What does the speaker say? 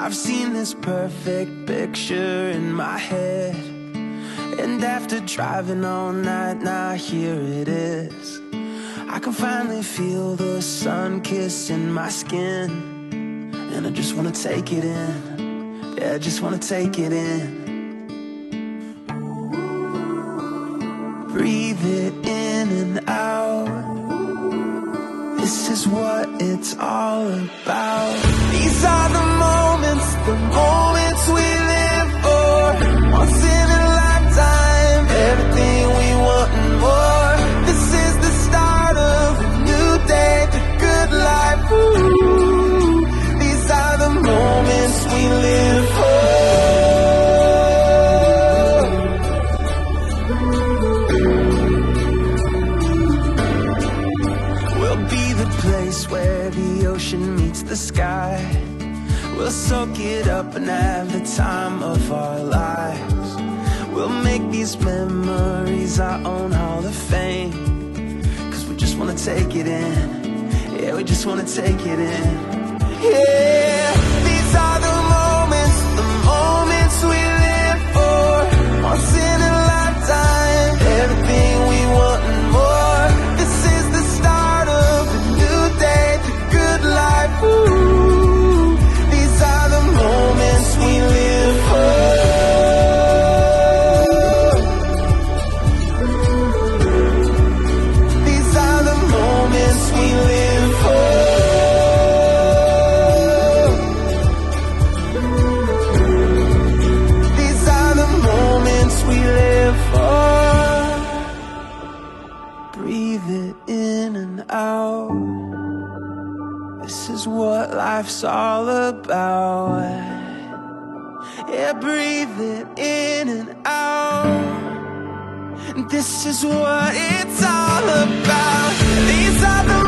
I've seen this perfect picture in my head, and after driving all night, now here it is. I can finally feel the sun kissing my skin, and I just wanna take it in. Yeah, I just wanna take it in. Breathe it in and out. This is what it's all about. These are the moments we live for. Once in a lifetime, everything we want and more. This is the start of a new day, the good life. Ooh, these are the moments we live for. We'll be the place where the ocean meets the sky. We'll soak it up and have the time of our lives. We'll make these memories our own Hall of Fame, 'cause we just wanna take it in. Yeah, we just wanna take it in. Yeah, these are the moments we live for. Once in a lifetime, everything we want and more. This is the start of a new day, the good life. Ooh, these are the moments we live for. These are the moments we live for. These are the moments we live for. Breathe it in and out. This is what life's all about. Yeah, breathe it in and out. This is what it's all about. These are the